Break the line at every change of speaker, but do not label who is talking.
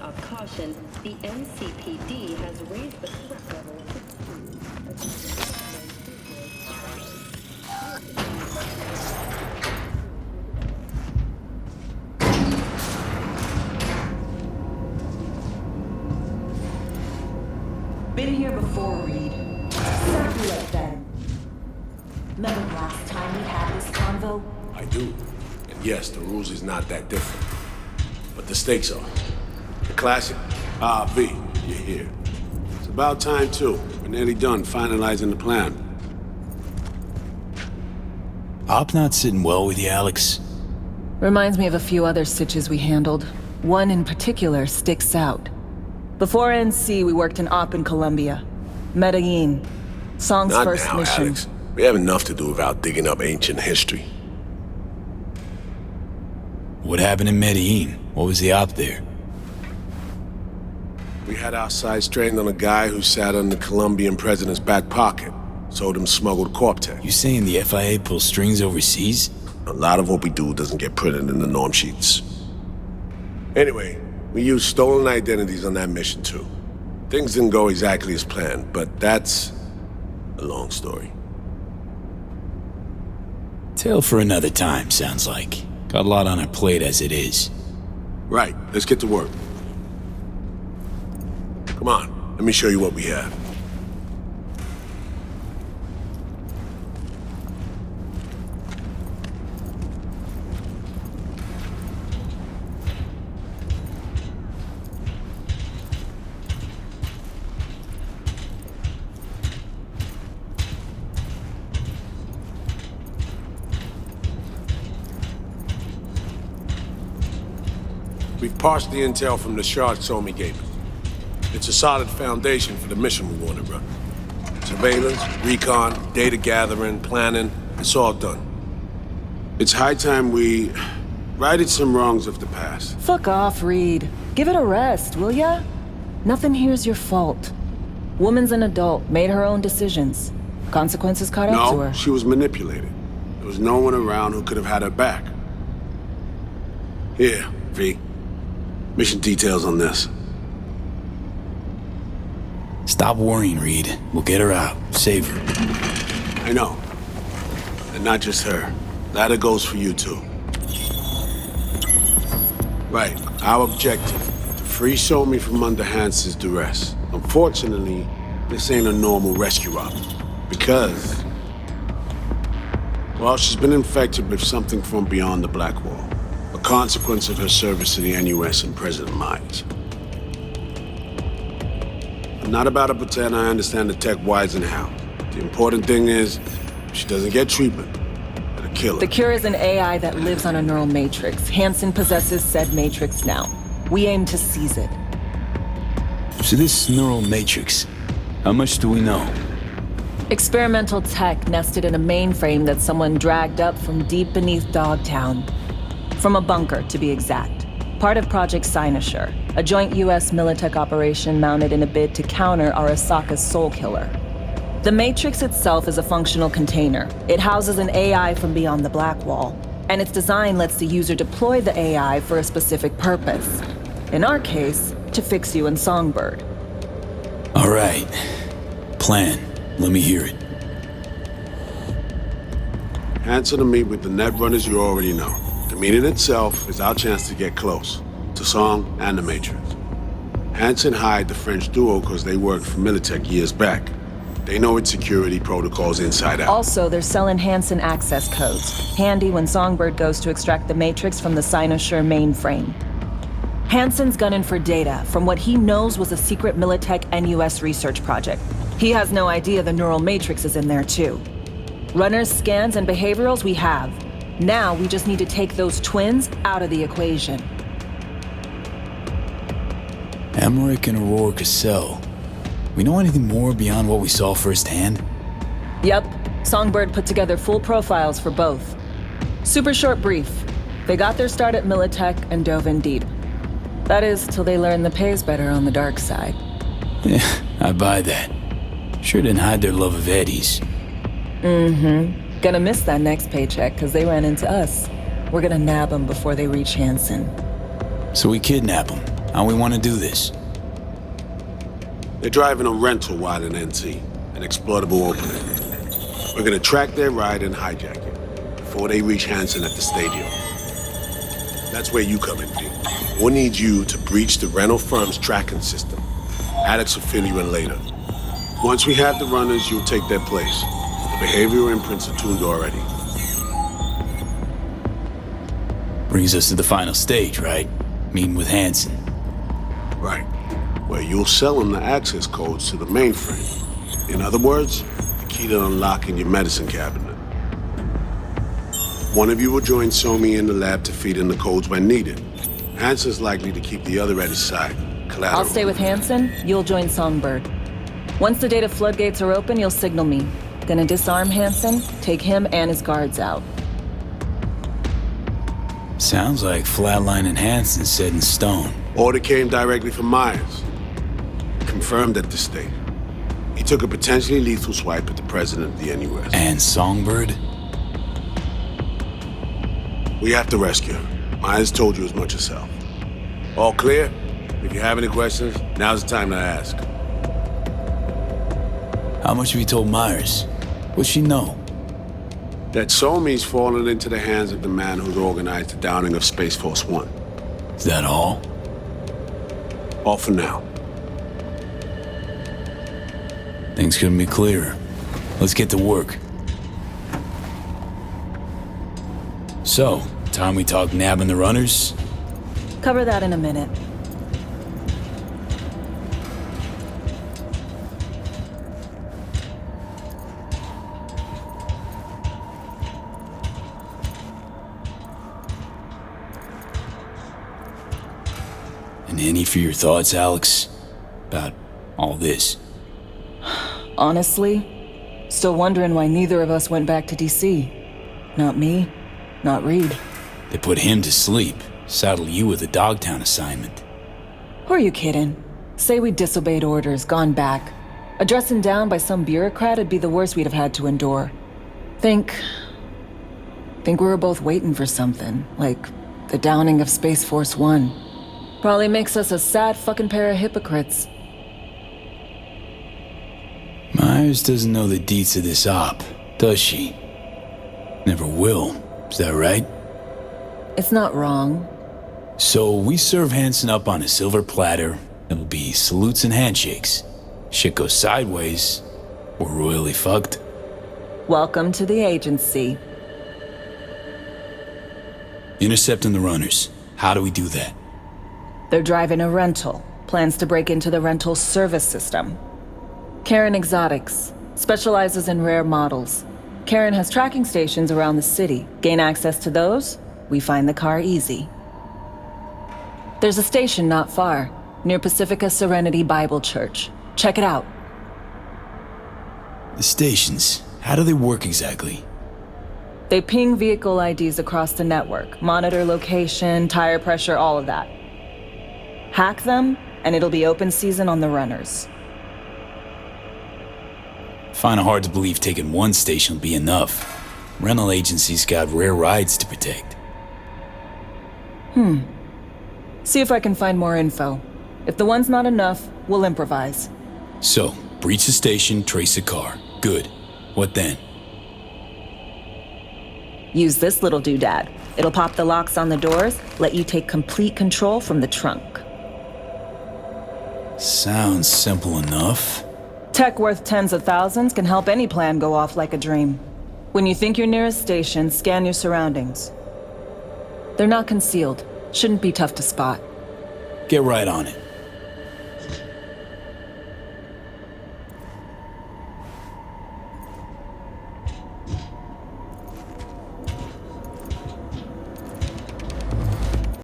of caution, the NCPD has raised the threat level
Been here before, Reed. Circulate then. Remember last time we had this convo?
I do. And yes, the rules is not that different. But the stakes are. The classic, V, you're here. It's about time too. We're nearly done finalizing the plan.
Op not sitting well with you, Alex.
Reminds me of a few other stitches we handled. One in particular sticks out. Before NC, we worked in Op in Colombia. Medellin. Song's
Not
first
now,
mission.
Alex. We have enough to do without digging up ancient history.
What happened in Medellin? What was the op there?
We had our sights trained on a guy who sat on the Colombian president's back pocket. Sold him smuggled Corp-Tech.
You saying the FIA pulls strings overseas?
A lot of what we do doesn't get printed in the norm sheets. Anyway, we used stolen identities on that mission too. Things didn't go exactly as planned, but that's a long story.
Tale for another time, sounds like. Got a lot on our plate as it is.
Right, let's get to work. Come on, let me show you what we have. We've parsed the intel from the shard Somi gave us. It's a solid foundation for the mission we want to run. Surveillance, recon, data gathering, planning, it's all done. It's high time we righted some wrongs of the past.
Fuck off, Reed. Give it a rest, will ya? Nothing here's your fault. Woman's an adult, made her own decisions. Consequences caught up to
No,
her.
she was manipulated. There was no one around who could have had her back. Here, V. Mission details on this.
Stop worrying, Reed. We'll get her out. Save her.
I know. And not just her. That goes for you too. Right, our objective. To free Somi from under Hansen's duress. Unfortunately, this ain't a normal rescue op. Because... well, she's been infected with something from beyond the Black Wall. A consequence of her service to the NUS and President Myers. I'm not about to pretend I understand the tech whys and how. The important thing is, if she doesn't get treatment, it'll kill her.
The cure is an AI that lives on a neural matrix. Hansen possesses said matrix now. We aim to seize it.
So this neural matrix, how much do we know?
Experimental tech nested in a mainframe that someone dragged up from deep beneath Dogtown. From a bunker, to be exact. Part of Project Cynosure, a joint US Militech operation mounted in a bid to counter Arasaka's Soul Killer. The Matrix itself is a functional container. It houses an AI from beyond the Black Wall, and its design lets the user deploy the AI for a specific purpose. In our case, to fix you and Songbird.
All right. Plan. Let me hear it.
Hansen to meet with the Netrunners you already know. The meeting itself is our chance to get close, to Song and the Matrix. Hansen hired the French duo because they worked for Militech years back. They know its security protocols inside out.
Also, they're selling Hansen access codes, handy when Songbird goes to extract the Matrix from the Cynosure mainframe. Hansen's gunning for data from what he knows was a secret Militech NUS research project. He has no idea the neural matrix is in there too. Runners, scans, and behaviorals we have. Now we just need to take those twins out of the equation.
Emmerich and Aurora Cassell. We know anything more beyond what we saw firsthand?
Yep, Songbird put together full profiles for both. Super short brief. They got their start at Militech and dove in deep. That is, till they learned the pay's better on the dark side.
Yeah, I buy that. Sure didn't hide their love of Eddie's.
Gonna miss that next paycheck, cause they ran into us. We're gonna nab them before they reach Hansen.
So we kidnap them, How we want to do this?
They're driving a rental while in NT, an exploitable opening. We're gonna track their ride and hijack it before they reach Hanson at the stadium. That's where you come in, Pete. We'll need you to breach the rental firm's tracking system. Alex will fill you in later. Once we have the runners, you'll take their place. The behavioral imprints are tuned already.
Brings us to the final stage, right? Meeting with Hanson.
Right. Where you'll sell them the access codes to the mainframe. In other words, the key to unlocking your medicine cabinet. One of you will join Somi in the lab to feed in the codes when needed. Hanson's likely to keep the other at his side. Collateral.
I'll stay with Hanson, you'll join Songbird. Once the data floodgates are open, you'll signal me. Gonna disarm Hanson, take him and his guards out.
Sounds like Flatline and Hanson set in stone.
Order came directly from Myers. Confirmed at the state. He took a potentially lethal swipe at the president of the NUS.
And Songbird?
We have to rescue her. Myers told you as much herself. All clear? If you have any questions, now's the time to ask.
How much have you told Myers? What's she know?
That Somi's fallen into the hands of the man who's organized the downing of Space Force One.
Is that all?
All for now.
Things couldn't be clearer. Let's get to work. So, time we talk nabbing the runners?
Cover that in a minute.
And any for your thoughts, Alex? About all this?
Honestly, still wondering why neither of us went back to DC. Not me, not Reed.
They put him to sleep, saddle you with a Dogtown assignment.
Who are you kidding? Say we disobeyed orders, gone back. Addressing down by some bureaucrat would be the worst we'd have had to endure. Think we were both waiting for something, like the downing of Space Force One. Probably makes us a sad fucking pair of hypocrites.
Myers doesn't know the deets of this op, does she? Never will. Is that right?
It's not wrong.
So we serve Hanson up on a silver platter. It'll be salutes and handshakes. Shit goes sideways, we're royally fucked.
Welcome to the agency.
Intercepting the runners. How do we do that?
They're driving a rental. Plans to break into the rental service system. Karen Exotics specializes in rare models. Karen has tracking stations around the city. Gain access to those, we find the car easy. There's a station not far, near Pacifica Serenity Bible Church. Check it out.
The stations, how do they work exactly?
They ping vehicle IDs across the network, monitor location, tire pressure, all of that. Hack them, and it'll be open season on the runners.
Find it hard to believe taking one station will be enough. Rental agencies got rare rides to protect.
See if I can find more info. If the one's not enough, we'll improvise.
So, breach the station, trace the car. Good. What then?
Use this little doodad. It'll pop the locks on the doors, let you take complete control from the trunk.
Sounds simple enough.
Tech worth tens of thousands can help any plan go off like a dream. When you think your nearest station, scan your surroundings. They're not concealed. Shouldn't be tough to spot.
Get right on it.